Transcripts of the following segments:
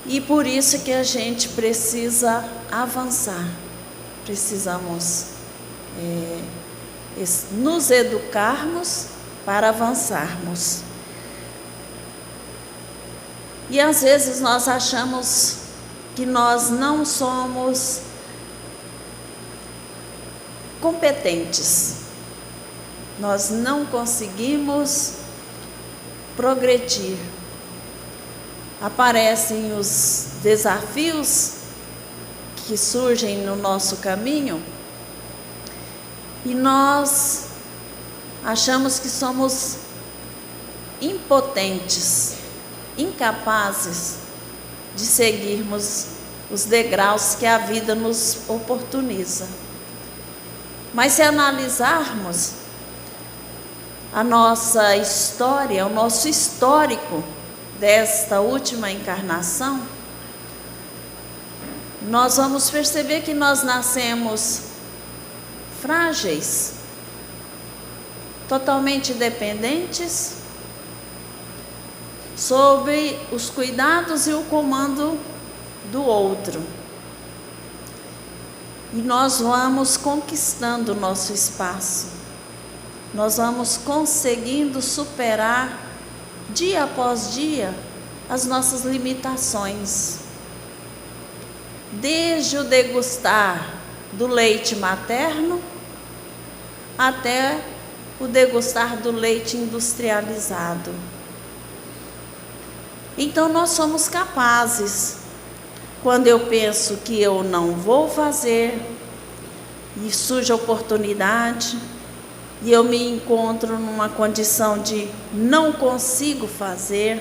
E por isso que a gente precisa avançar, precisamos nos educarmos para avançarmos. E às vezes nós achamos que nós não somos competentes, nós não conseguimos progredir. Aparecem os desafios que surgem no nosso caminho e nós achamos que somos impotentes, incapazes de seguirmos os degraus que a vida nos oportuniza. Mas se analisarmos a nossa história, o nosso histórico desta última encarnação, nós vamos perceber que nós nascemos frágeis, totalmente dependentes, sob os cuidados e o comando do outro. E nós vamos conquistando o nosso espaço, nós vamos conseguindo superar dia após dia as nossas limitações. Desde o degustar do leite materno até o degustar do leite industrializado. Então nós somos capazes. Quando eu penso que eu não vou fazer e surge a oportunidade e eu me encontro numa condição de não consigo fazer,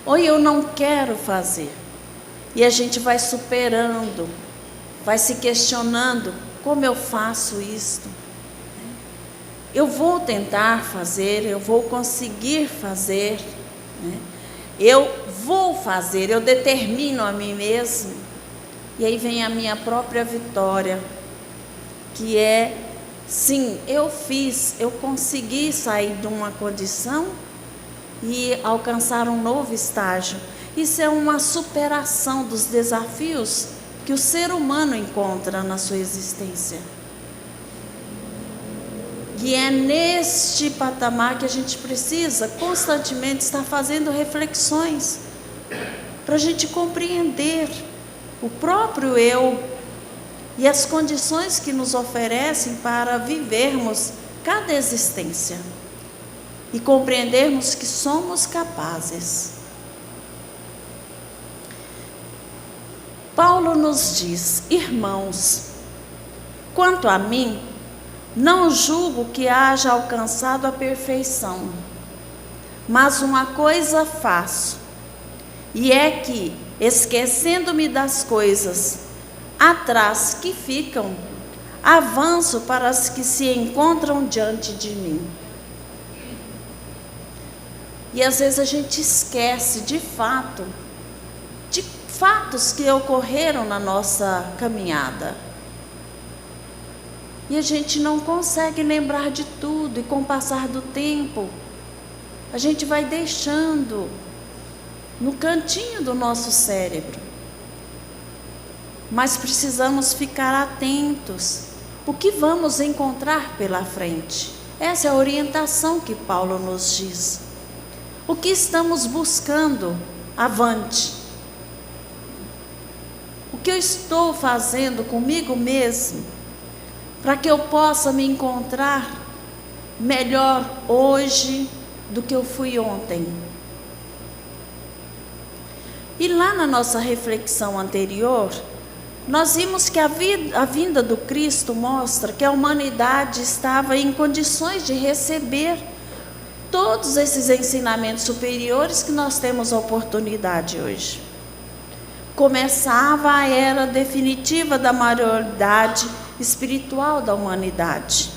ou eu não quero fazer, e a gente vai superando, vai se questionando: como eu faço isto? Eu vou tentar fazer, eu vou conseguir fazer, né? Eu vou fazer, eu determino a mim mesmo, e aí vem a minha própria vitória, que é: sim, eu fiz, eu consegui sair de uma condição e alcançar um novo estágio. Isso é uma superação dos desafios que o ser humano encontra na sua existência. E é neste patamar que a gente precisa constantemente estar fazendo reflexões, para a gente compreender o próprio eu e as condições que nos oferecem para vivermos cada existência e compreendermos que somos capazes. Paulo nos diz: irmãos, quanto a mim, não julgo que haja alcançado a perfeição, mas uma coisa faço, e é que, esquecendo-me das coisas atrás que ficam, avanço para as que se encontram diante de mim. E às vezes a gente esquece de fatos que ocorreram na nossa caminhada. E a gente não consegue lembrar de tudo, e com o passar do tempo, a gente vai deixando no cantinho do nosso cérebro. Mas precisamos ficar atentos. O que vamos encontrar pela frente? Essa é a orientação que Paulo nos diz. O que estamos buscando avante? O que eu estou fazendo comigo mesmo para que eu possa me encontrar melhor hoje do que eu fui ontem? E lá na nossa reflexão anterior, nós vimos que a vinda do Cristo mostra que a humanidade estava em condições de receber todos esses ensinamentos superiores que nós temos a oportunidade hoje. Começava a era definitiva da maioridade espiritual da humanidade.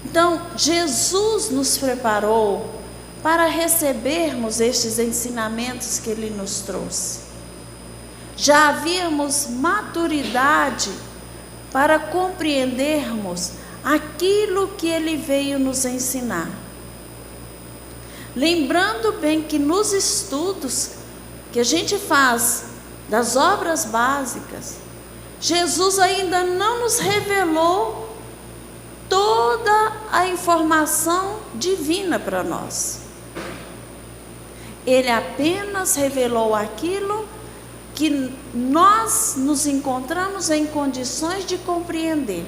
Então, Jesus nos preparou para recebermos estes ensinamentos que Ele nos trouxe. Já havíamos maturidade para compreendermos aquilo que ele veio nos ensinar. Lembrando bem que nos estudos que a gente faz das obras básicas, Jesus ainda não nos revelou toda a informação divina para nós. Ele apenas revelou aquilo que nós nos encontramos em condições de compreender.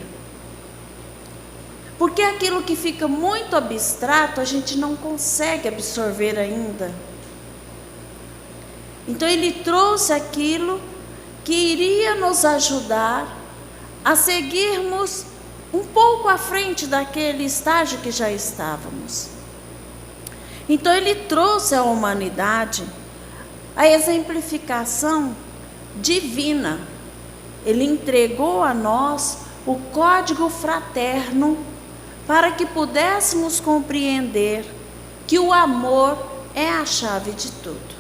Porque aquilo que fica muito abstrato, a gente não consegue absorver ainda. Então ele trouxe aquilo que iria nos ajudar a seguirmos um pouco à frente daquele estágio que já estávamos. Então ele trouxe à humanidade a exemplificação divina. Ele entregou a nós o código fraterno para que pudéssemos compreender que o amor é a chave de tudo.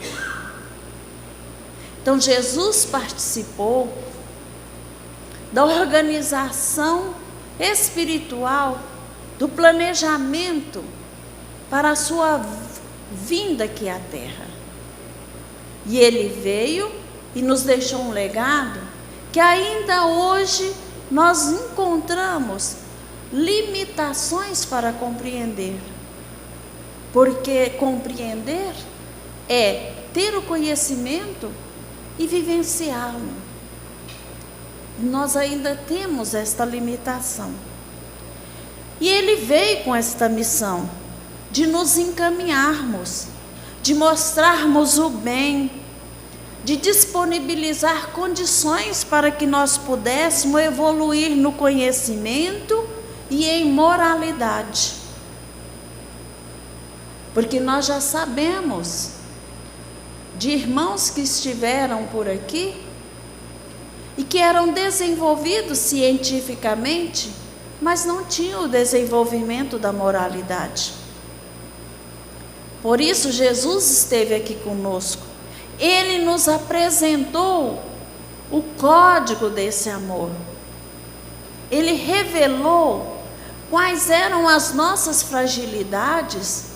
Então Jesus participou da organização espiritual, do planejamento para a sua vinda aqui à Terra. E ele veio e nos deixou um legado que ainda hoje nós encontramos limitações para compreender. Porque compreender é ter o conhecimento e vivenciá-lo. Nós ainda temos esta limitação. E ele veio com esta missão de nos encaminharmos, de mostrarmos o bem, de disponibilizar condições para que nós pudéssemos evoluir no conhecimento e em moralidade. Porque nós já sabemos de irmãos que estiveram por aqui e que eram desenvolvidos cientificamente, mas não tinham o desenvolvimento da moralidade. Por isso Jesus esteve aqui conosco. Ele nos apresentou o código desse amor. Ele revelou quais eram as nossas fragilidades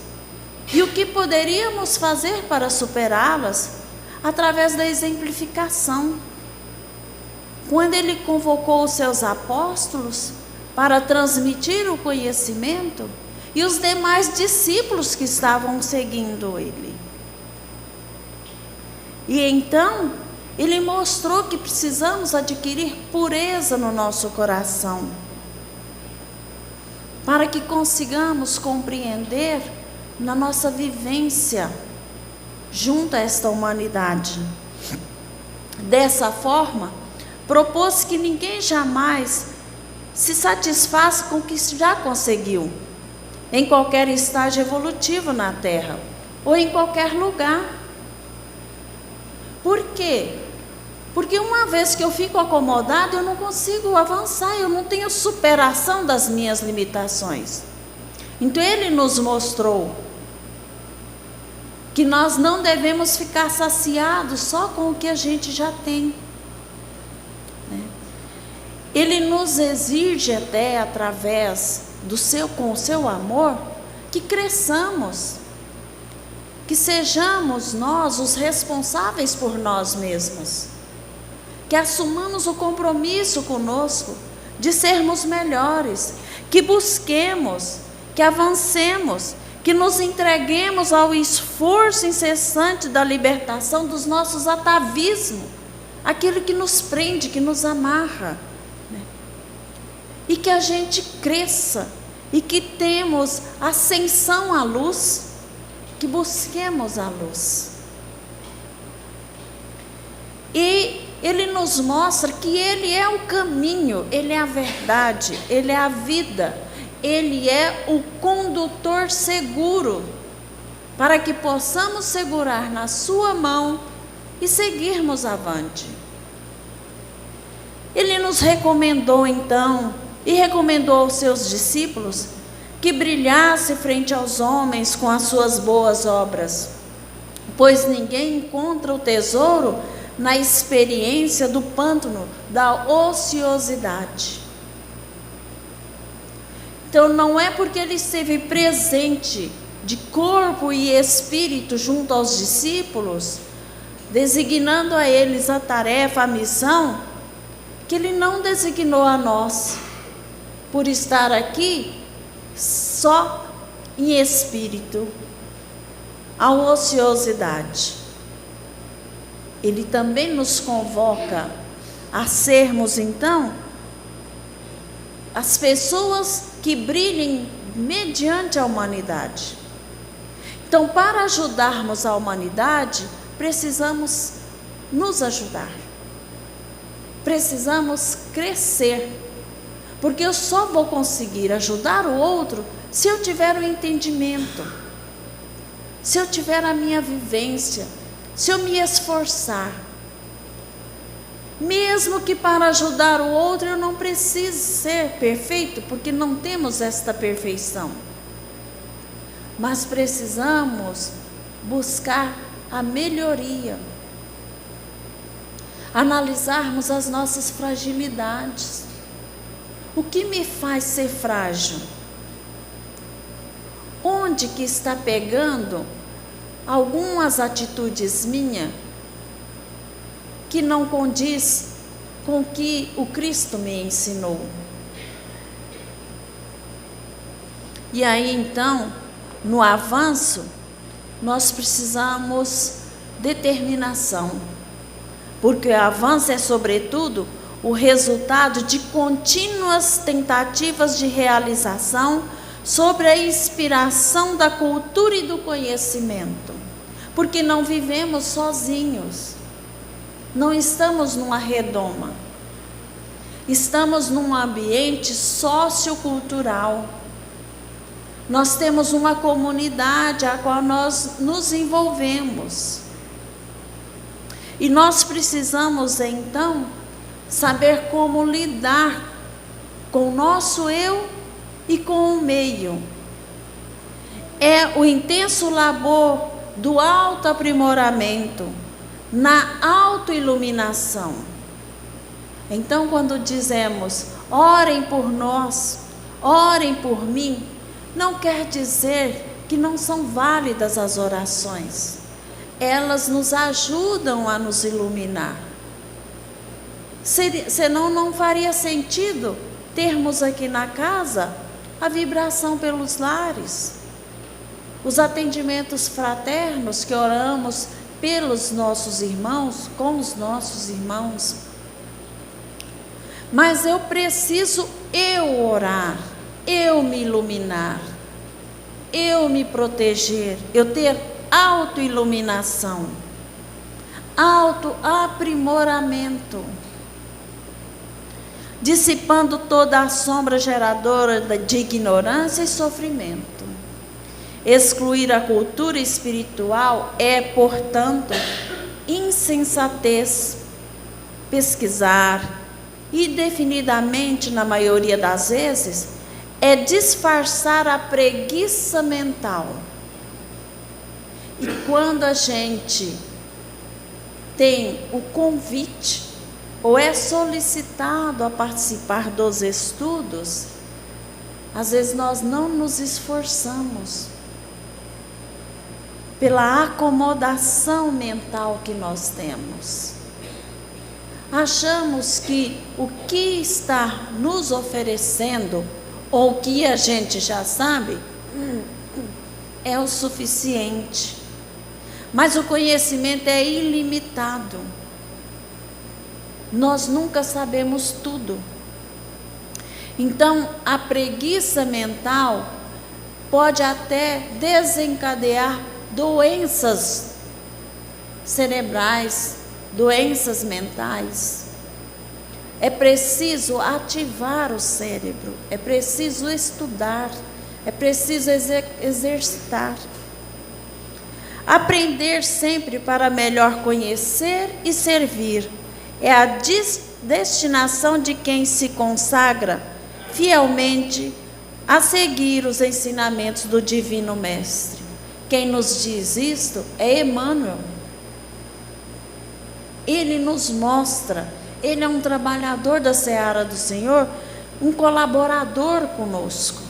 e o que poderíamos fazer para superá-las através da exemplificação. Quando ele convocou os seus apóstolos para transmitir o conhecimento e os demais discípulos que estavam seguindo ele. E então, ele mostrou que precisamos adquirir pureza no nosso coração, para que consigamos compreender na nossa vivência junto a esta humanidade. Dessa forma, propôs que ninguém jamais se satisfaça com o que já conseguiu, em qualquer estágio evolutivo na Terra, ou em qualquer lugar. Por quê? Porque uma vez que eu fico acomodado, eu não consigo avançar, eu não tenho superação das minhas limitações. Então ele nos mostrou que nós não devemos ficar saciados só com o que a gente já tem. Ele nos exige até através com o seu amor, que cresçamos, que sejamos nós os responsáveis por nós mesmos, que assumamos o compromisso conosco de sermos melhores, que busquemos, que avancemos, que nos entreguemos ao esforço incessante da libertação dos nossos atavismos, aquilo que nos prende, que nos amarra, e que a gente cresça, e que temos ascensão à luz, que busquemos a luz. E ele nos mostra que ele é o caminho, ele é a verdade, ele é a vida, ele é o condutor seguro, para que possamos segurar na sua mão e seguirmos avante. Ele nos recomendou então, e recomendou aos seus discípulos, que brilhasse frente aos homens com as suas boas obras, pois ninguém encontra o tesouro na experiência do pântano da ociosidade. Então não é porque ele esteve presente de corpo e espírito junto aos discípulos, designando a eles a tarefa, a missão, que ele não designou a nós, por estar aqui só em espírito, a ociosidade. Ele também nos convoca a sermos, então, as pessoas que brilhem mediante a humanidade. Então, para ajudarmos a humanidade, precisamos nos ajudar. Precisamos crescer. Porque eu só vou conseguir ajudar o outro se eu tiver o entendimento, se eu tiver a minha vivência, se eu me esforçar. Mesmo que para ajudar o outro eu não precise ser perfeito, porque não temos esta perfeição. Mas precisamos buscar a melhoria, analisarmos as nossas fragilidades. O que me faz ser frágil? Onde que está pegando algumas atitudes minhas que não condiz com o que o Cristo me ensinou? E aí então, no avanço, nós precisamos determinação, porque o avanço é sobretudo o resultado de contínuas tentativas de realização sobre a inspiração da cultura e do conhecimento, porque não vivemos sozinhos, não estamos numa redoma, estamos num ambiente sociocultural. Nós temos uma comunidade a qual nós nos envolvemos. E nós precisamos, então, saber como lidar com o nosso eu e com o meio. É o intenso labor do autoaprimoramento, na autoiluminação. Então, quando dizemos, orem por nós, orem por mim, não quer dizer que não são válidas as orações. Elas nos ajudam a nos iluminar. Senão não faria sentido termos aqui na casa a vibração pelos lares, os atendimentos fraternos que oramos pelos nossos irmãos, com os nossos irmãos. Mas eu preciso orar, eu me iluminar, eu me proteger, eu ter autoiluminação, autoaprimoramento, dissipando toda a sombra geradora de ignorância e sofrimento. Excluir a cultura espiritual é, portanto, insensatez. Pesquisar, indefinidamente, na maioria das vezes, é disfarçar a preguiça mental. E quando a gente tem o convite, ou é solicitado a participar dos estudos, às vezes nós não nos esforçamos pela acomodação mental que nós temos. Achamos que o que está nos oferecendo, ou o que a gente já sabe, é o suficiente. Mas o conhecimento é ilimitado. Nós nunca sabemos tudo. Então, a preguiça mental pode até desencadear doenças cerebrais, doenças mentais. É preciso ativar o cérebro, é preciso estudar, é preciso exercitar. Aprender sempre para melhor conhecer e servir é a destinação de quem se consagra fielmente a seguir os ensinamentos do Divino Mestre. Quem nos diz isto é Emmanuel. Ele nos mostra, ele é um trabalhador da seara do Senhor, um colaborador conosco.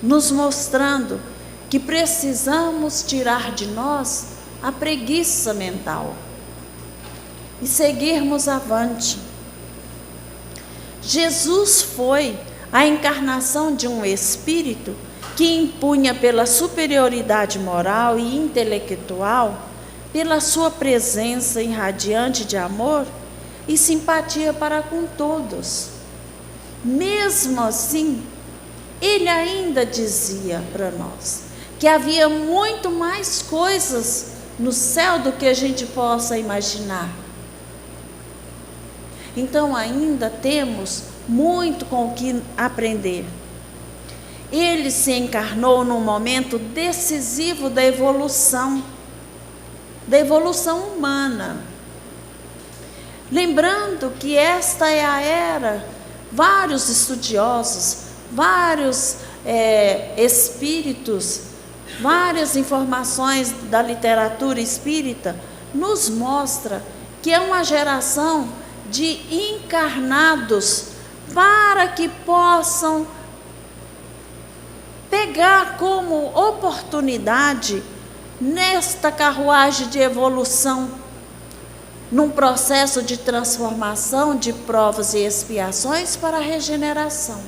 nos mostrando que precisamos tirar de nós a preguiça mental e seguirmos avante. Jesus foi a encarnação de um espírito que impunha pela superioridade moral e intelectual, pela sua presença irradiante de amor e simpatia para com todos. Mesmo assim, ele ainda dizia para nós que havia muito mais coisas no céu do que a gente possa imaginar. Então ainda temos muito com o que aprender. Ele se encarnou num momento decisivo da evolução humana. Lembrando que esta é a era, vários estudiosos, vários espíritos, várias informações da literatura espírita nos mostra que é uma geração de encarnados para que possam pegar como oportunidade nesta carruagem de evolução, num processo de transformação, de provas e expiações para a regeneração.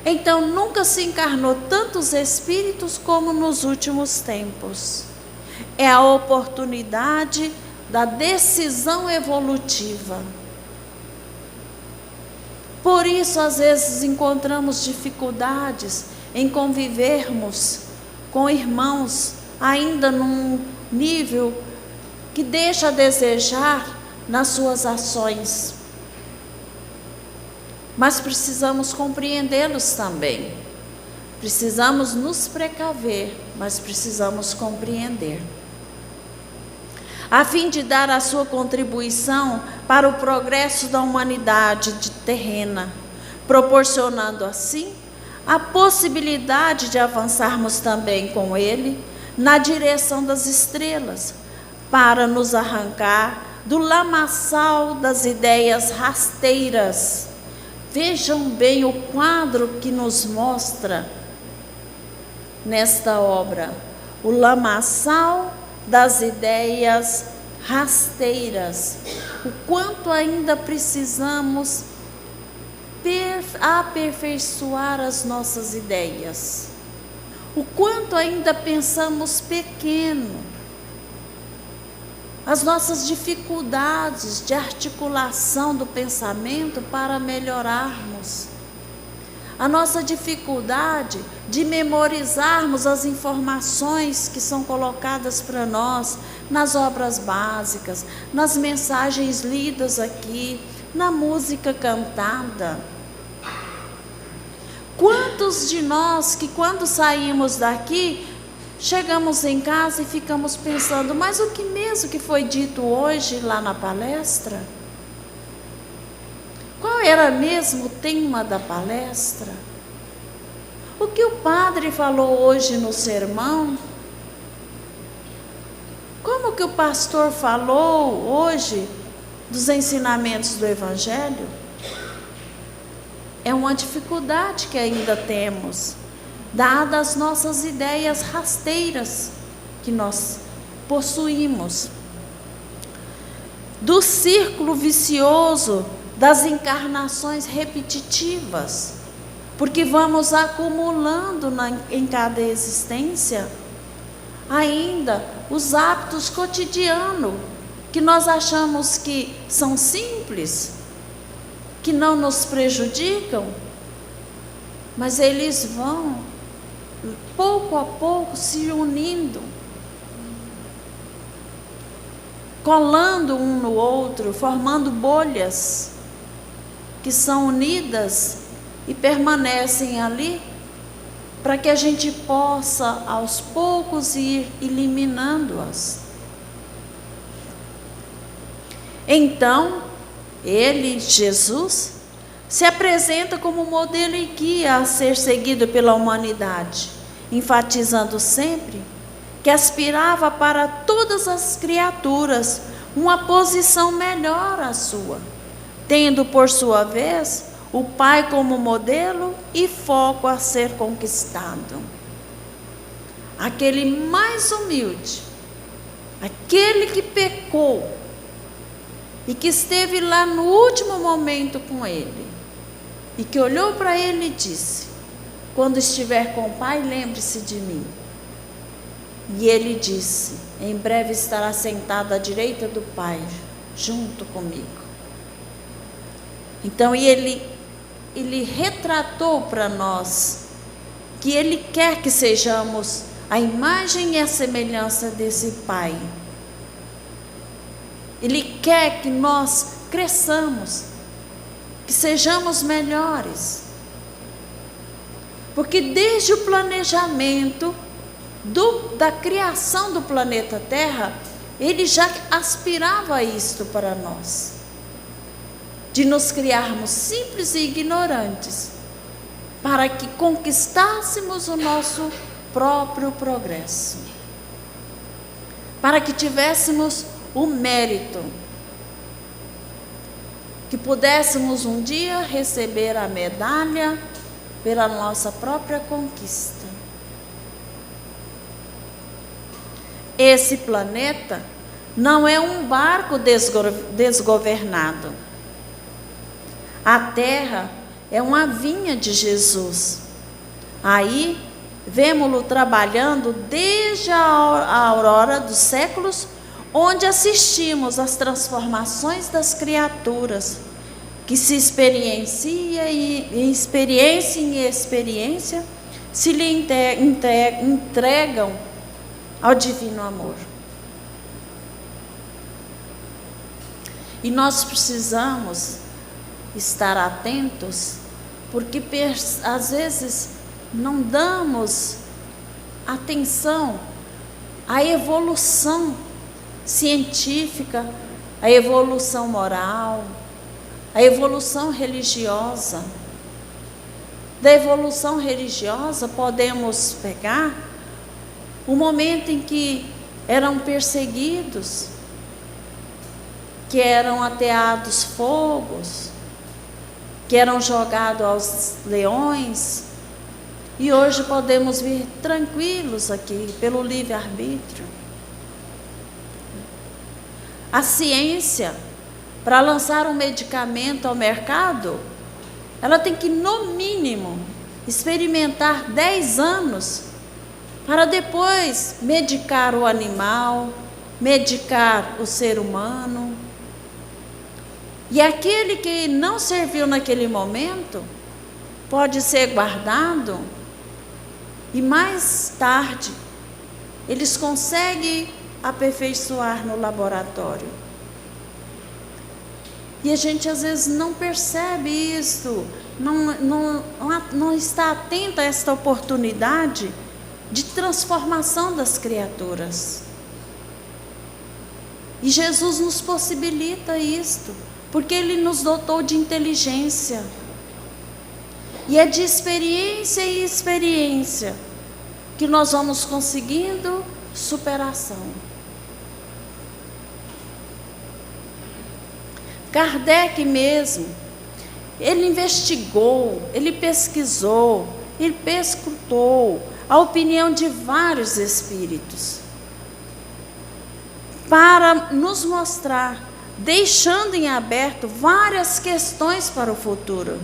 Então, nunca se encarnou tantos espíritos como nos últimos tempos. É a oportunidade da decisão evolutiva. Por isso, às vezes, encontramos dificuldades em convivermos com irmãos ainda num nível que deixa a desejar nas suas ações. Mas precisamos compreendê-los também. Precisamos nos precaver, mas precisamos compreender. A fim de dar a sua contribuição para o progresso da humanidade terrena, proporcionando assim a possibilidade de avançarmos também com ele na direção das estrelas, para nos arrancar do lamaçal das ideias rasteiras. Vejam bem o quadro que nos mostra nesta obra, o lamaçal das ideias rasteiras, o quanto ainda precisamos aperfeiçoar as nossas ideias, o quanto ainda pensamos pequeno, as nossas dificuldades de articulação do pensamento para melhorarmos, a nossa dificuldade de memorizarmos as informações que são colocadas para nós nas obras básicas, nas mensagens lidas aqui, na música cantada. Quantos de nós que quando saímos daqui, chegamos em casa e ficamos pensando, mas o que mesmo que foi dito hoje lá na palestra? Qual era mesmo o tema da palestra? O que o padre falou hoje no sermão? Como que o pastor falou hoje dos ensinamentos do Evangelho? É uma dificuldade que ainda temos, dadas as nossas ideias rasteiras que nós possuímos. Do círculo vicioso das encarnações repetitivas, porque vamos acumulando em cada existência ainda os hábitos cotidianos, que nós achamos que são simples, que não nos prejudicam, mas eles vão pouco a pouco se unindo, colando um no outro, formando bolhas que são unidas e permanecem ali, para que a gente possa aos poucos ir eliminando-as. Então, ele, Jesus, se apresenta como modelo e guia a ser seguido pela humanidade, enfatizando sempre que aspirava para todas as criaturas uma posição melhor à sua, tendo por sua vez o Pai como modelo e foco a ser conquistado. Aquele mais humilde, aquele que pecou e que esteve lá no último momento com ele, e que olhou para ele e disse: quando estiver com o Pai, lembre-se de mim. E ele disse: em breve estará sentado à direita do Pai, junto comigo. Então ele retratou para nós que ele quer que sejamos a imagem e a semelhança desse Pai. Ele quer que nós cresçamos, que sejamos melhores. Porque desde o planejamento da criação do planeta Terra, ele já aspirava a isto para nós. De nos criarmos simples e ignorantes, para que conquistássemos o nosso próprio progresso. Para que tivéssemos o mérito, que pudéssemos um dia receber a medalha pela nossa própria conquista. Esse planeta não é um barco desgovernado. A Terra é uma vinha de Jesus. Aí, vemo-lo trabalhando desde a aurora dos séculos, onde assistimos às transformações das criaturas, que se experiencia e em experiência se lhe entregam ao divino amor. E nós precisamos estar atentos, porque às vezes não damos atenção à evolução científica, à evolução moral, à evolução religiosa. Da evolução religiosa podemos pegar o momento em que eram perseguidos, que eram ateados fogos, que eram jogados aos leões, e hoje podemos vir tranquilos aqui, pelo livre-arbítrio. A ciência, para lançar um medicamento ao mercado, ela tem que, no mínimo, experimentar 10 anos, para depois medicar o animal, medicar o ser humano. E aquele que não serviu naquele momento, pode ser guardado, e mais tarde, eles conseguem aperfeiçoar no laboratório. E a gente às vezes não percebe isso, não está atento a esta oportunidade de transformação das criaturas. E Jesus nos possibilita isto, porque Ele nos dotou de inteligência. E é de experiência em experiência que nós vamos conseguindo superação. Kardec mesmo, ele investigou, ele pesquisou, ele perscrutou a opinião de vários espíritos, para nos mostrar, deixando em aberto várias questões para o futuro,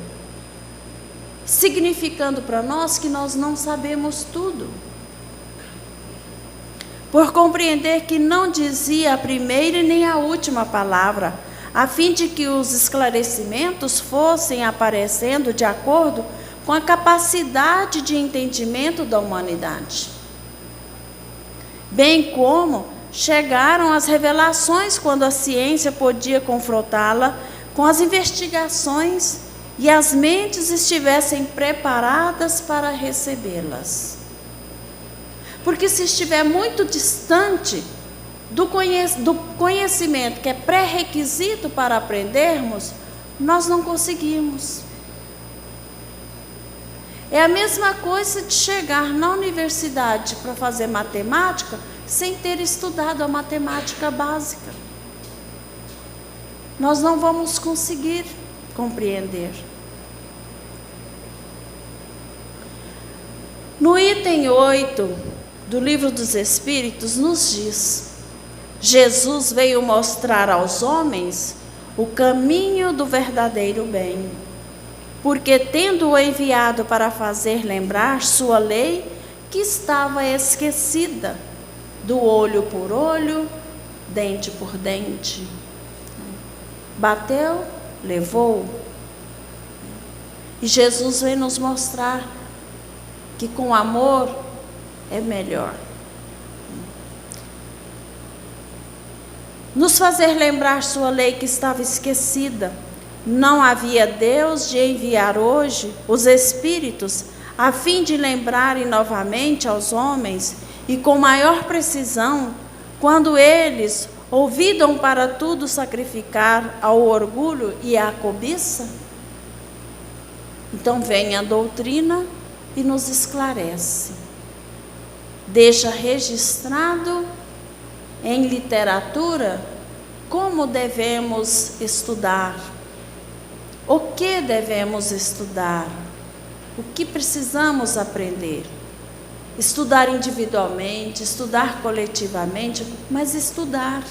significando para nós que nós não sabemos tudo, por compreender que não dizia a primeira e nem a última palavra, a fim de que os esclarecimentos fossem aparecendo de acordo com a capacidade de entendimento da humanidade. Bem como chegaram as revelações quando a ciência podia confrontá-la com as investigações e as mentes estivessem preparadas para recebê-las. Porque se estiver muito distante do conhecimento que é pré-requisito para aprendermos, nós não conseguimos. É a mesma coisa de chegar na universidade para fazer matemática sem ter estudado a matemática básica. Nós não vamos conseguir compreender. No item 8 do Livro dos Espíritos nos diz: Jesus veio mostrar aos homens o caminho do verdadeiro bem, porque tendo-o enviado para fazer lembrar sua lei, que estava esquecida, do olho por olho, dente por dente. Bateu, levou. E Jesus vem nos mostrar que com amor é melhor. Nos fazer lembrar sua lei que estava esquecida. Não havia Deus de enviar hoje os Espíritos a fim de lembrarem novamente aos homens e com maior precisão, quando eles ouvidam para tudo sacrificar ao orgulho e à cobiça? Então vem a doutrina e nos esclarece. Deixa registrado em literatura como devemos estudar, o que devemos estudar, o que precisamos aprender. Estudar individualmente, estudar coletivamente, mas estudar.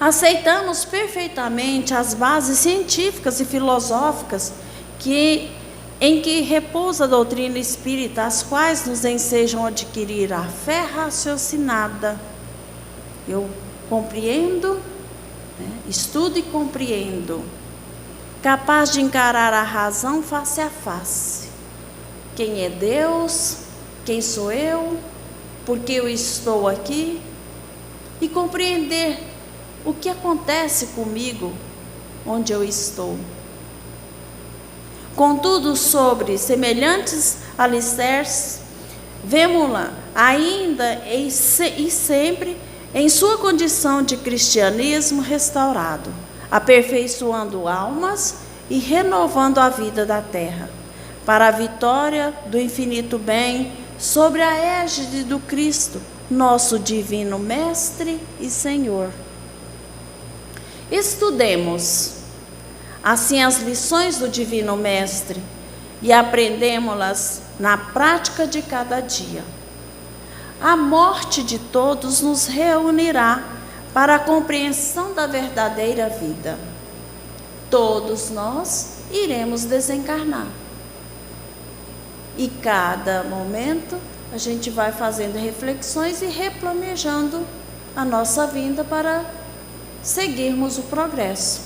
Aceitamos perfeitamente as bases científicas e filosóficas em que repousa a doutrina espírita, as quais nos ensejam a adquirir a fé raciocinada. Eu compreendo, estudo e compreendo, capaz de encarar a razão face a face. Quem é Deus? Quem sou eu? Por que eu estou aqui? E compreender o que acontece comigo onde eu estou. Contudo, sobre semelhantes alicerces, vemo-la ainda e sempre em sua condição de cristianismo restaurado, aperfeiçoando almas e renovando a vida da terra, para a vitória do infinito bem sobre a égide do Cristo, nosso divino Mestre e Senhor. Estudemos assim as lições do Divino Mestre e aprendemos-las na prática de cada dia. A morte de todos nos reunirá para a compreensão da verdadeira vida. Todos nós iremos desencarnar. E cada momento a gente vai fazendo reflexões e replanejando a nossa vinda para seguirmos o progresso.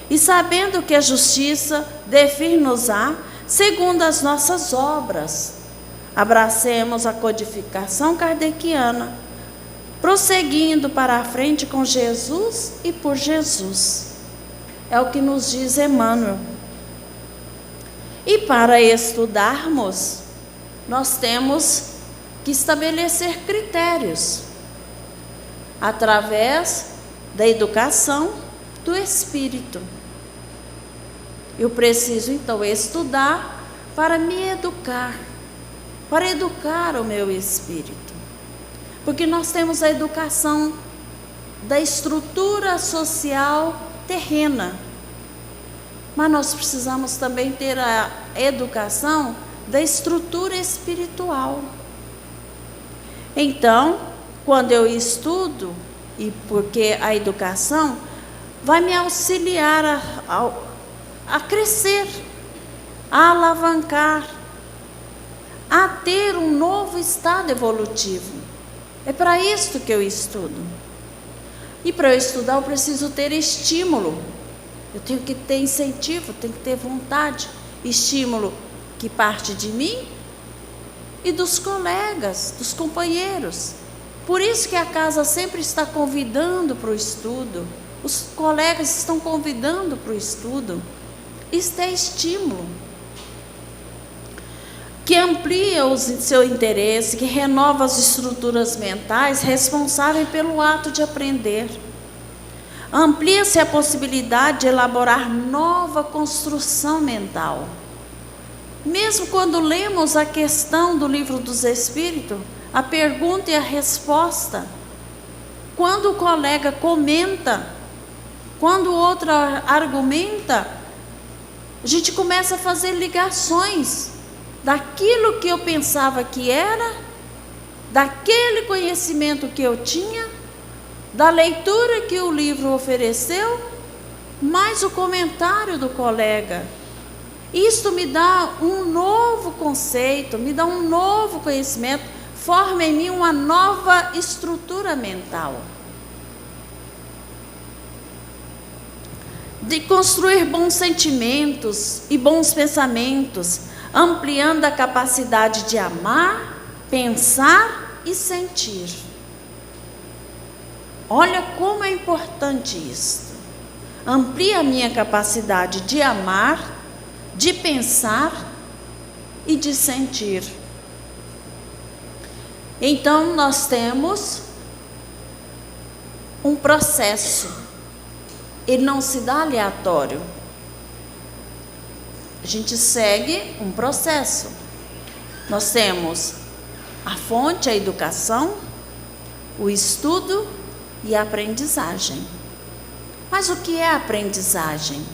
E sabendo que a justiça definir-nos-á segundo as nossas obras, abracemos a codificação kardeciana, prosseguindo para a frente com Jesus e por Jesus. É o que nos diz Emmanuel. E para estudarmos, nós temos que estabelecer critérios, através da educação do espírito. Eu preciso então estudar para me educar, para educar o meu espírito. Porque nós temos a educação da estrutura social terrena, mas nós precisamos também ter a educação da estrutura espiritual. Então, quando eu estudo, e porque a educação vai me auxiliar a crescer, a alavancar, a ter um novo estado evolutivo. É para isso que eu estudo. E para eu estudar eu preciso ter estímulo. Eu tenho que ter incentivo, tenho que ter vontade. Estímulo que parte de mim e dos colegas, dos companheiros. Por isso que a casa sempre está convidando para o estudo. Os colegas estão convidando para o estudo. Isto é estímulo. Que amplia o seu interesse, que renova as estruturas mentais responsáveis pelo ato de aprender. Amplia-se a possibilidade de elaborar nova construção mental. Mesmo quando lemos a questão do Livro dos Espíritos, a pergunta e a resposta, quando o colega comenta, quando o outro argumenta, A gente começa a fazer ligações daquilo que eu pensava que era, daquele conhecimento que eu tinha, da leitura que o livro ofereceu, mais o comentário do colega. Isto me dá um novo conceito, me dá um novo conhecimento, forma em mim uma nova estrutura mental. De construir bons sentimentos e bons pensamentos, ampliando a capacidade de amar, pensar e sentir. Olha como é importante isso. Amplia a minha capacidade de amar, de pensar e de sentir. Então, nós temos um processo. Ele não se dá aleatório. A gente segue um processo. Nós temos a fonte, a educação, o estudo e a aprendizagem. Mas o que é a aprendizagem?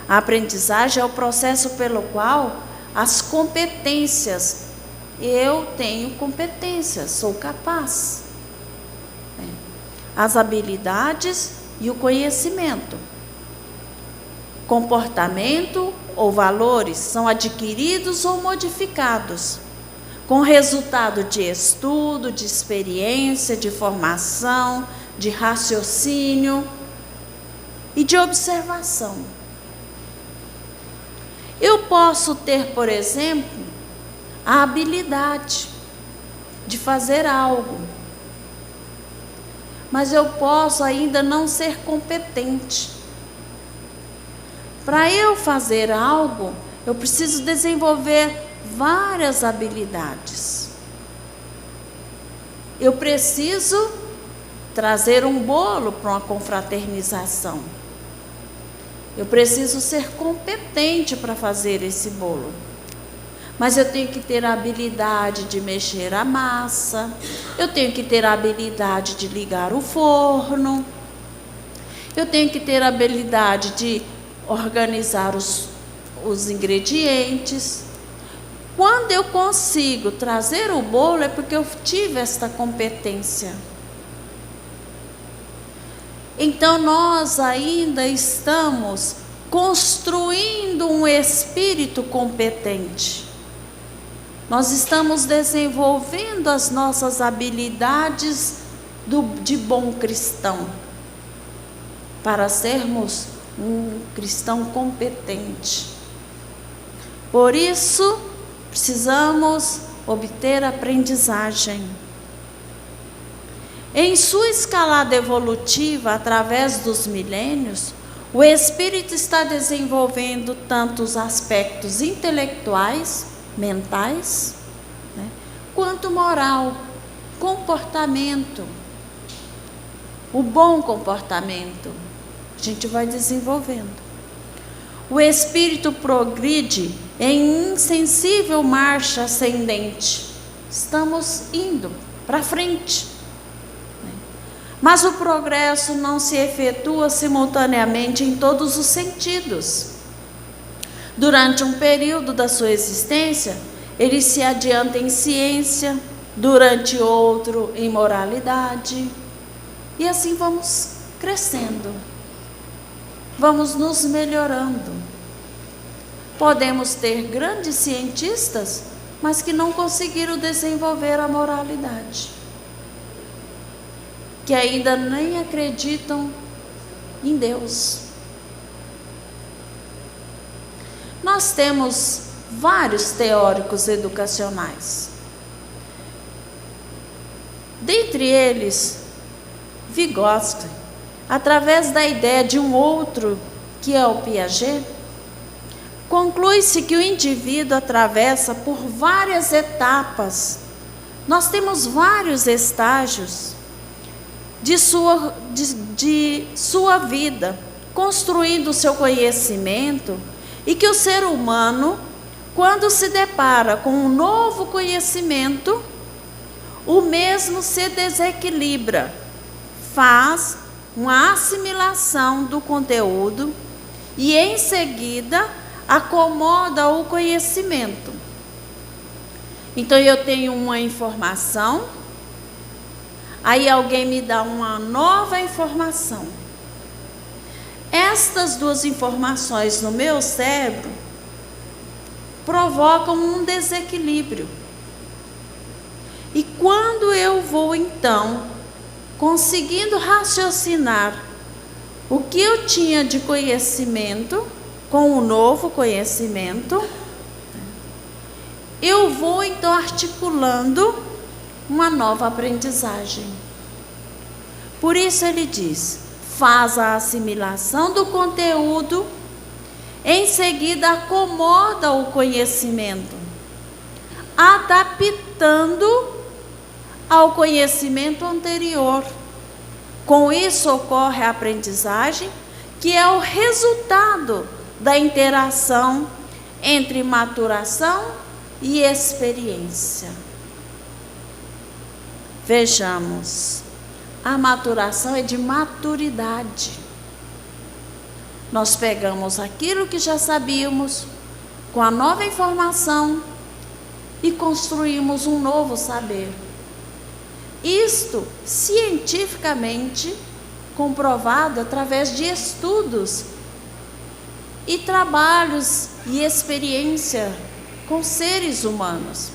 A aprendizagem é o processo pelo qual as competências, eu tenho competências, sou capaz. As habilidades e o conhecimento. Comportamento ou valores são adquiridos ou modificados, com resultado de estudo, de experiência, de formação, de raciocínio e de observação. Eu posso ter, por exemplo, a habilidade de fazer algo, mas eu posso ainda não ser competente. Para eu fazer algo, eu preciso desenvolver várias habilidades. Eu preciso trazer um bolo para uma confraternização. Eu preciso ser competente para fazer esse bolo. Mas eu tenho que ter a habilidade de mexer a massa, eu tenho que ter a habilidade de ligar o forno, eu tenho que ter a habilidade de organizar os ingredientes. Quando eu consigo trazer o bolo, é porque eu tive esta competência. Então, nós ainda estamos construindo um espírito competente. Nós estamos desenvolvendo as nossas habilidades de bom cristão, para sermos um cristão competente. Por isso, precisamos obter aprendizagem. Em sua escalada evolutiva, através dos milênios, o espírito está desenvolvendo tanto os aspectos intelectuais, mentais, quanto moral, comportamento. O bom comportamento, a gente vai desenvolvendo. O espírito progride em insensível marcha ascendente. Estamos indo para frente. Mas o progresso não se efetua simultaneamente em todos os sentidos. Durante um período da sua existência, ele se adianta em ciência, durante outro em moralidade, e assim vamos crescendo, vamos nos melhorando. Podemos ter grandes cientistas, mas que não conseguiram desenvolver a moralidade, que ainda nem acreditam em Deus. Nós temos vários teóricos educacionais. Dentre eles, Vygotsky, através da ideia de um outro, que é o Piaget, conclui-se que o indivíduo atravessa por várias etapas. Nós temos vários estágios de sua vida, construindo o seu conhecimento, e que o ser humano, quando se depara com um novo conhecimento, o mesmo se desequilibra, faz uma assimilação do conteúdo e em seguida acomoda o conhecimento. Então eu tenho uma informação, aí alguém me dá uma nova informação. Estas duas informações no meu cérebro provocam um desequilíbrio. E quando eu vou então conseguindo raciocinar o que eu tinha de conhecimento com o novo conhecimento, eu vou então articulando uma nova aprendizagem. Por isso ele diz: faz a assimilação do conteúdo, em seguida acomoda o conhecimento, adaptando ao conhecimento anterior. Com isso ocorre a aprendizagem, que é o resultado da interação entre maturação e experiência. Vejamos, a maturação é de maturidade. Nós pegamos aquilo que já sabíamos, com a nova informação, e construímos um novo saber. Isto cientificamente comprovado através de estudos e trabalhos e experiência com seres humanos,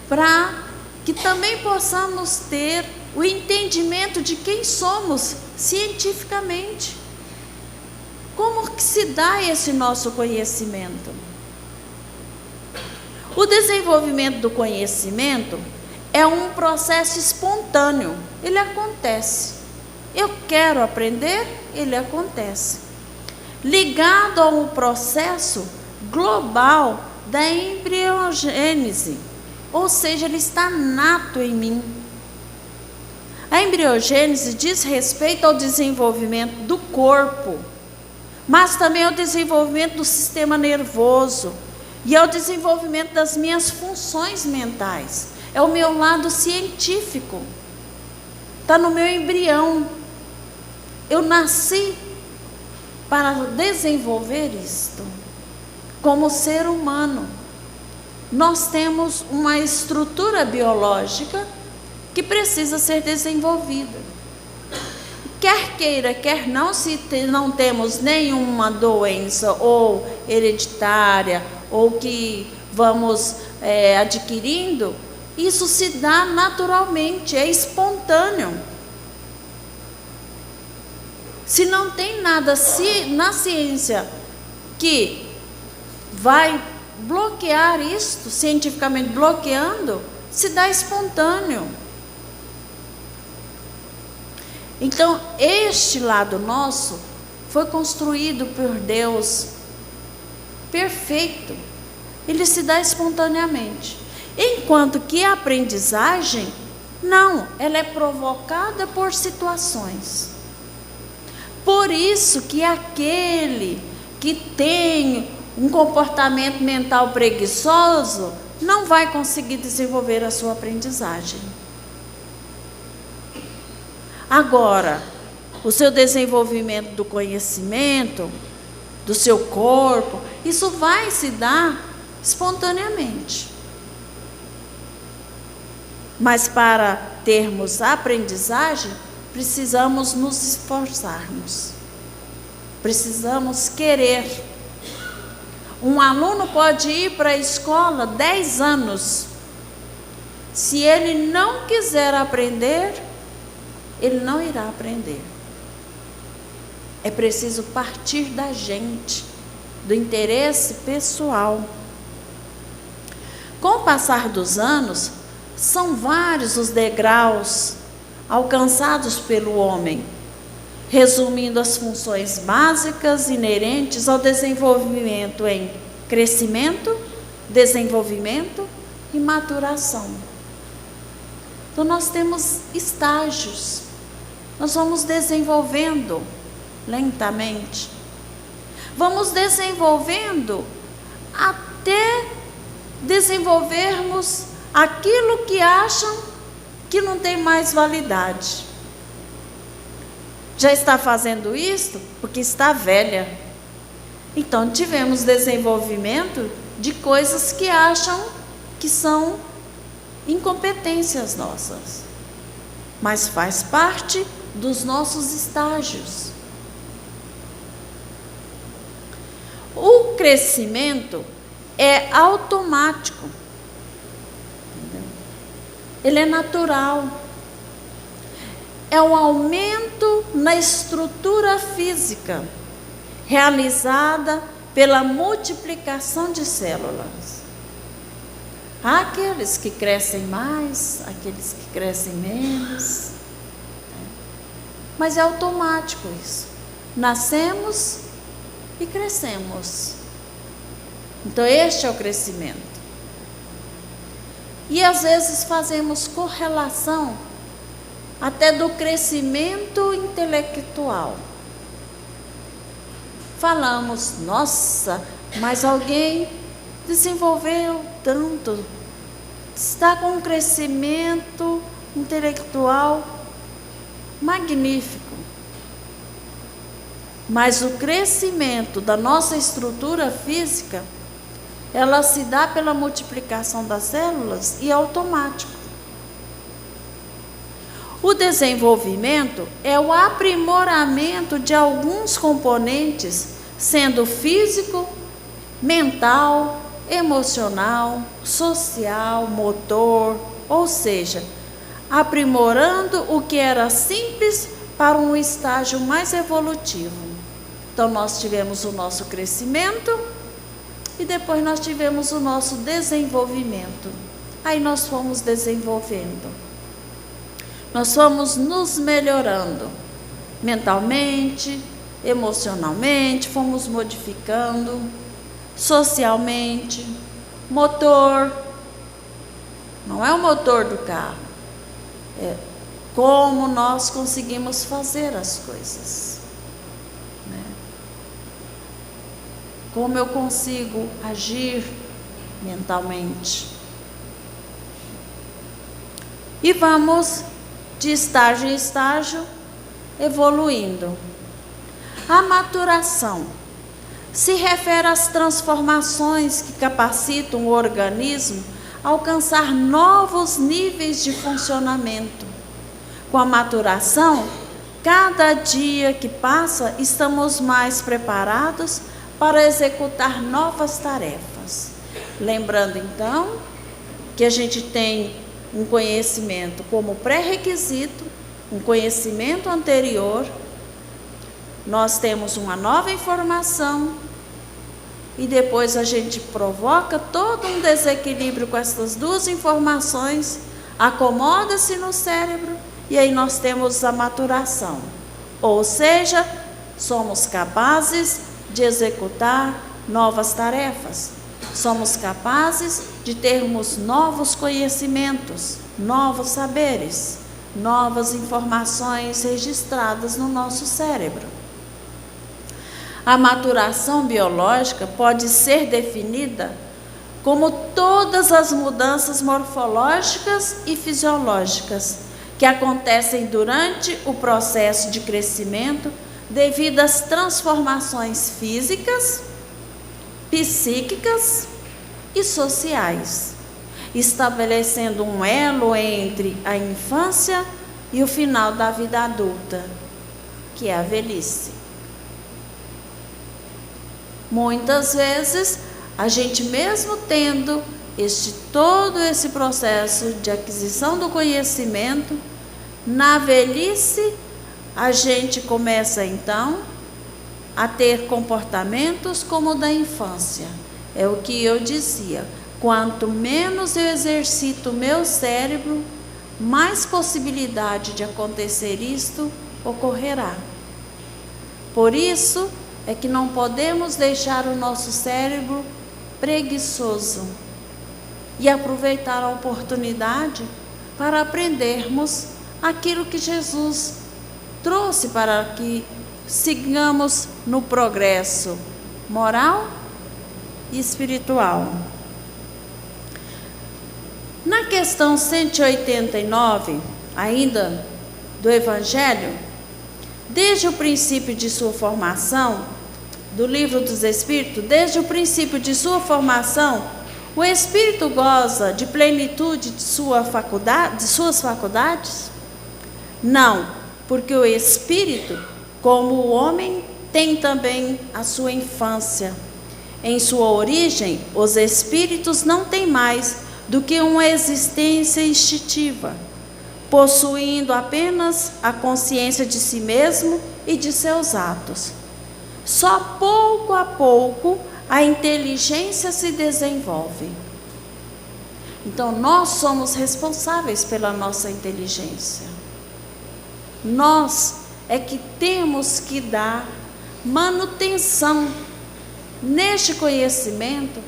para que também possamos ter o entendimento de quem somos cientificamente. Como que se dá esse nosso conhecimento? O desenvolvimento do conhecimento é um processo espontâneo, ele acontece. Eu quero aprender, ele acontece. Ligado a um processo global da embriogênese, ou seja, ele está nato em mim. A embriogênese diz respeito ao desenvolvimento do corpo, mas também ao desenvolvimento do sistema nervoso e ao desenvolvimento das minhas funções mentais. É o meu lado científico, está no meu embrião. Eu nasci para desenvolver isto. Como ser humano, nós temos uma estrutura biológica que precisa ser desenvolvida. Quer queira, quer não, se não temos nenhuma doença ou hereditária, ou que vamos adquirindo, isso se dá naturalmente, é espontâneo. Se não tem nada na ciência que vai bloquear isto, cientificamente bloqueando, se dá espontâneo. Então, este lado nosso foi construído por Deus perfeito. Ele se dá espontaneamente. Enquanto que a aprendizagem, não, ela é provocada por situações. Por isso que aquele que tem um comportamento mental preguiçoso não vai conseguir desenvolver a sua aprendizagem. Agora, o seu desenvolvimento do conhecimento, do seu corpo, isso vai se dar espontaneamente. Mas para termos aprendizagem, precisamos nos esforçarmos. Precisamos querer. Um aluno pode ir para a escola 10 anos. Se ele não quiser aprender, ele não irá aprender. É preciso partir da gente, do interesse pessoal. Com o passar dos anos, são vários os degraus alcançados pelo homem, resumindo as funções básicas inerentes ao desenvolvimento em crescimento, desenvolvimento e maturação. Então nós temos estágios, nós vamos desenvolvendo lentamente, vamos desenvolvendo até desenvolvermos aquilo que acham que não tem mais validade. Já está fazendo isso porque está velha. Então, tivemos desenvolvimento de coisas que acham que são incompetências nossas, mas faz parte dos nossos estágios. O crescimento é automático, entendeu? Ele é natural. É um aumento na estrutura física, realizada pela multiplicação de células. Há aqueles que crescem mais, aqueles que crescem menos. Mas é automático isso. Nascemos e crescemos. Então, este é o crescimento. E às vezes fazemos correlação até do crescimento intelectual. Falamos, nossa, mas alguém desenvolveu tanto, está com um crescimento intelectual magnífico. Mas o crescimento da nossa estrutura física, ela se dá pela multiplicação das células e é automático. O desenvolvimento é o aprimoramento de alguns componentes, sendo físico, mental, emocional, social, motor, ou seja, aprimorando o que era simples para um estágio mais evolutivo. Então, nós tivemos o nosso crescimento e depois nós tivemos o nosso desenvolvimento. Aí nós fomos desenvolvendo. Nós fomos nos melhorando mentalmente, emocionalmente, fomos modificando, socialmente, motor. Não é o motor do carro, é como nós conseguimos fazer as coisas, né? Como eu consigo agir mentalmente. E vamos de estágio em estágio evoluindo. A maturação se refere às transformações que capacitam o organismo a alcançar novos níveis de funcionamento. Com a maturação, cada dia que passa, estamos mais preparados para executar novas tarefas. Lembrando, então, que a gente tem um conhecimento como pré-requisito, um conhecimento anterior, nós temos uma nova informação e depois a gente provoca todo um desequilíbrio com essas duas informações, acomoda-se no cérebro e aí nós temos a maturação. Ou seja, somos capazes de executar novas tarefas. Somos capazes de termos novos conhecimentos, novos saberes, novas informações registradas no nosso cérebro. A maturação biológica pode ser definida como todas as mudanças morfológicas e fisiológicas que acontecem durante o processo de crescimento devido às transformações físicas, psíquicas e sociais, estabelecendo um elo entre a infância e o final da vida adulta, que é a velhice. Muitas vezes, a gente mesmo tendo todo esse processo de aquisição do conhecimento, na velhice, a gente começa então a ter comportamentos como o da infância. É o que eu dizia, quanto menos eu exercito o meu cérebro, mais possibilidade de acontecer isto ocorrerá. Por isso é que não podemos deixar o nosso cérebro preguiçoso e aproveitar a oportunidade para aprendermos aquilo que Jesus trouxe para que sigamos no progresso moral e espiritual. Na questão 189, ainda do Evangelho, Desde o princípio de sua formação, do Livro dos Espíritos, desde o princípio de sua formação, o espírito goza de plenitude de suas faculdades? Não, porque o espírito, como o homem, tem também a sua infância. Em sua origem, os espíritos não têm mais do que uma existência instintiva, possuindo apenas a consciência de si mesmo e de seus atos. Só pouco a pouco a inteligência se desenvolve. Então, nós somos responsáveis pela nossa inteligência. Nós é que temos que dar manutenção neste conhecimento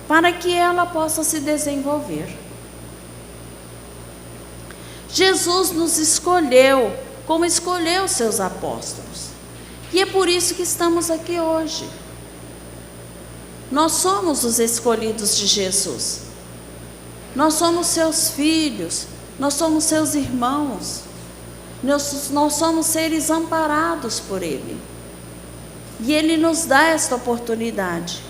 para que ela possa se desenvolver. Jesus nos escolheu, como escolheu seus apóstolos. E é por isso que estamos aqui hoje. Nós somos os escolhidos de Jesus. Nós somos seus filhos, nós somos seus irmãos. Nós somos seres amparados por Ele. E Ele nos dá esta oportunidade.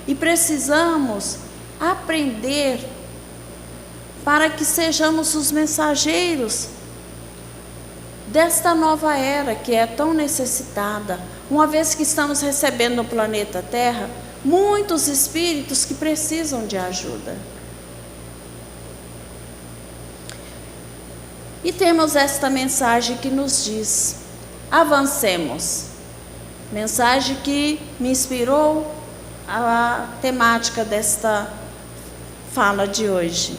E precisamos aprender para que sejamos os mensageiros desta nova era que é tão necessitada, uma vez que estamos recebendo no planeta Terra muitos espíritos que precisam de ajuda. E temos esta mensagem que nos diz: avancemos. Mensagem que me inspirou a temática desta fala de hoje.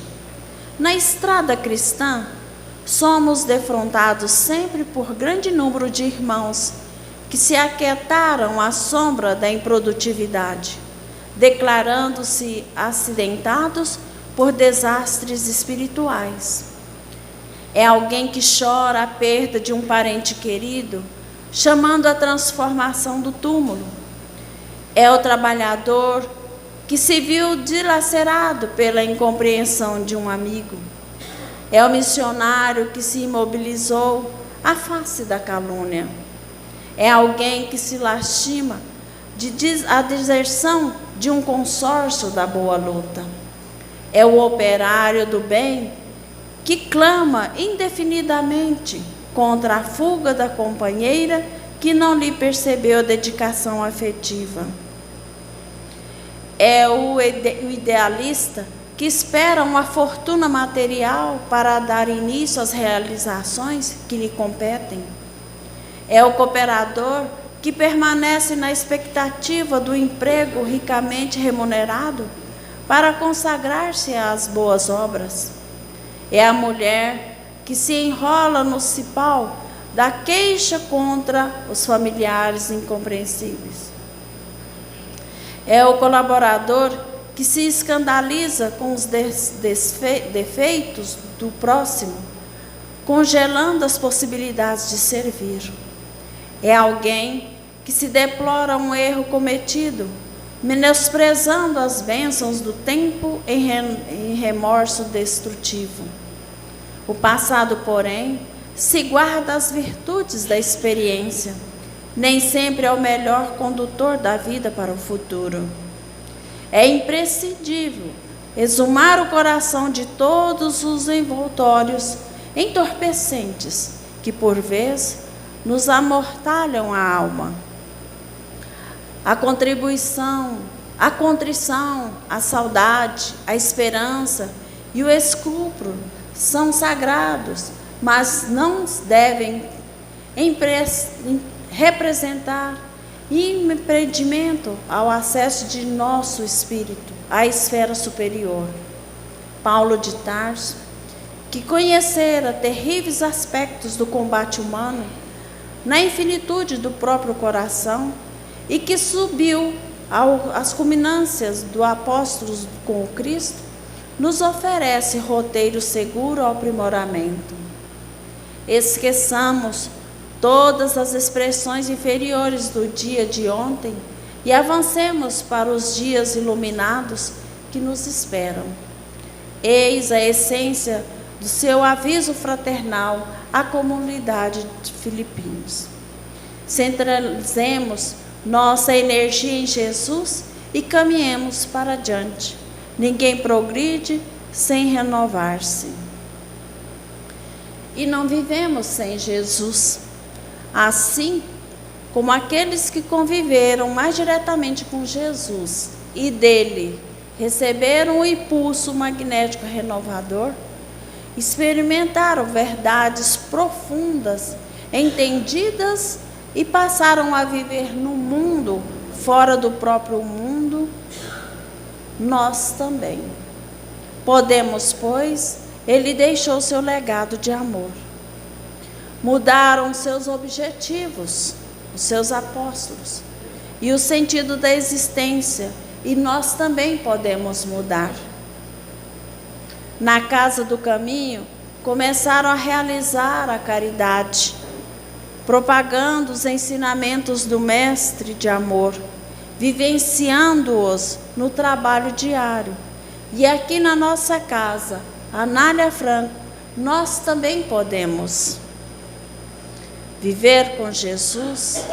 Na estrada cristã, somos defrontados sempre por grande número de irmãos que se aquietaram à sombra da improdutividade, declarando-se acidentados por desastres espirituais. É alguém que chora a perda de um parente querido, chamando a transformação do túmulo. É o trabalhador que se viu dilacerado pela incompreensão de um amigo. É o missionário que se imobilizou à face da calúnia. É alguém que se lastima a deserção de um consórcio da boa luta. É o operário do bem que clama indefinidamente contra a fuga da companheira que não lhe percebeu a dedicação afetiva. É o idealista que espera uma fortuna material para dar início às realizações que lhe competem. É o cooperador que permanece na expectativa do emprego ricamente remunerado para consagrar-se às boas obras. É a mulher que se enrola no cipó da queixa contra os familiares incompreensíveis. É o colaborador que se escandaliza com os defeitos do próximo, congelando as possibilidades de servir. É alguém que se deplora um erro cometido, menosprezando as bênçãos do tempo em remorso destrutivo. O passado, porém, se guarda as virtudes da experiência. Nem sempre é o melhor condutor da vida para o futuro. É imprescindível exumar o coração de todos os envoltórios entorpecentes que, por vezes, nos amortalham a alma. A contrição, a saudade, a esperança e o escrúpulo são sagrados, mas não devem representar impedimento ao acesso de nosso espírito à esfera superior. Paulo de Tarso, que conhecera terríveis aspectos do combate humano na infinitude do próprio coração e que subiu às culminâncias do apóstolo com o Cristo, nos oferece roteiro seguro ao aprimoramento. Esqueçamos todas as expressões inferiores do dia de ontem e avancemos para os dias iluminados que nos esperam. Eis a essência do seu aviso fraternal à comunidade de Filipinos. Centralizemos nossa energia em Jesus e caminhemos para adiante. Ninguém progride sem renovar-se. E não vivemos sem Jesus. Assim como aqueles que conviveram mais diretamente com Jesus e dele receberam o impulso magnético renovador, experimentaram verdades profundas, entendidas e passaram a viver no mundo, fora do próprio mundo, nós também podemos, pois, ele deixou seu legado de amor. Mudaram seus objetivos, os seus apóstolos, e o sentido da existência, e nós também podemos mudar. Na Casa do Caminho, começaram a realizar a caridade, propagando os ensinamentos do Mestre de amor, vivenciando-os no trabalho diário. E aqui na nossa casa, Anália Franco, nós também podemos. Viver com Jesus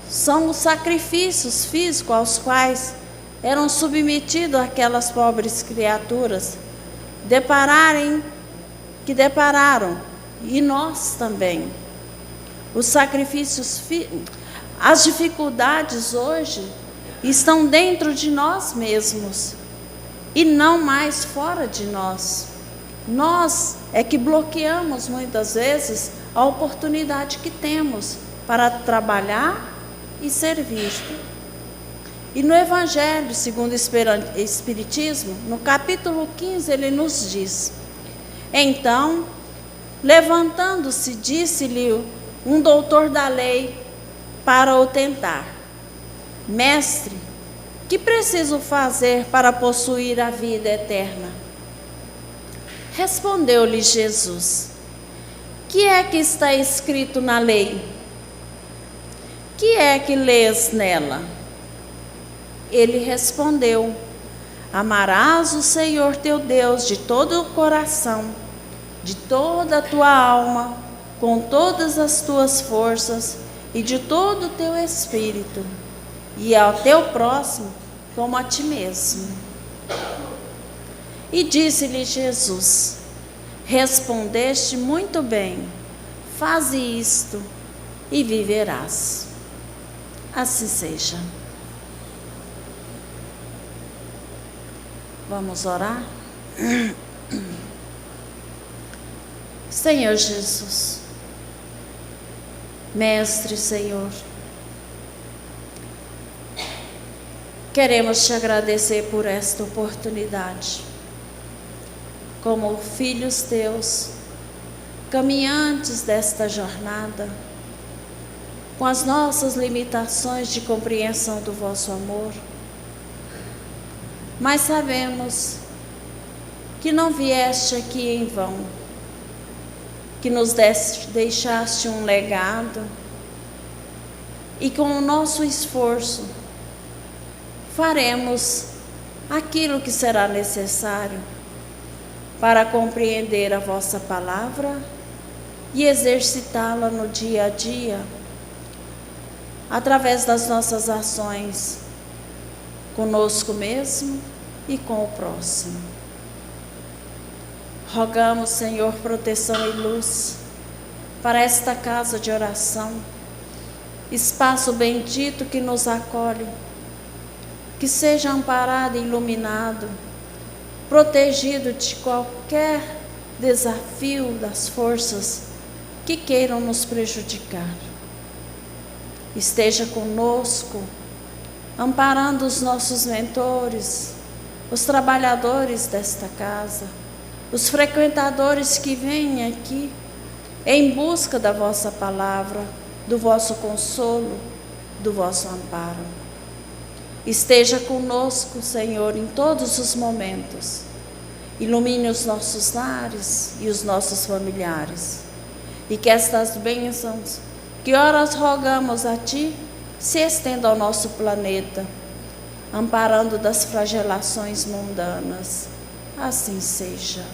são os sacrifícios físicos aos quais eram submetidos aquelas pobres criaturas, depararam, e nós também. Os sacrifícios, as dificuldades hoje estão dentro de nós mesmos e não mais fora de nós. Nós é que bloqueamos muitas vezes a oportunidade que temos para trabalhar e servir. E no Evangelho segundo o Espiritismo, no capítulo 15, ele nos diz: então, levantando-se, disse-lhe um doutor da lei para o tentar: mestre, que preciso fazer para possuir a vida eterna? Respondeu-lhe Jesus: que é que está escrito na lei? Que é que lês nela? Ele respondeu: amarás o Senhor teu Deus de todo o coração, de toda a tua alma, com todas as tuas forças e de todo o teu espírito, e ao teu próximo como a ti mesmo. E disse-lhe Jesus: respondeste muito bem, faze isto e viverás. Assim seja. Vamos orar? Senhor Jesus, Mestre, Senhor, queremos te agradecer por esta oportunidade. Como filhos teus, caminhantes desta jornada, com as nossas limitações de compreensão do vosso amor, mas sabemos que não vieste aqui em vão, que nos deixaste um legado e com o nosso esforço faremos aquilo que será necessário para compreender a vossa palavra e exercitá-la no dia a dia, através das nossas ações, conosco mesmo e com o próximo. Rogamos, Senhor, proteção e luz para esta casa de oração, espaço bendito que nos acolhe, que seja amparado e iluminado, protegido de qualquer desafio das forças que queiram nos prejudicar. Esteja conosco, amparando os nossos mentores, os trabalhadores desta casa, os frequentadores que vêm aqui em busca da vossa palavra, do vosso consolo, do vosso amparo. Esteja conosco, Senhor, em todos os momentos. Ilumine os nossos lares e os nossos familiares. E que estas bênçãos, que horas rogamos a Ti, se estendam ao nosso planeta, amparando das flagelações mundanas. Assim seja.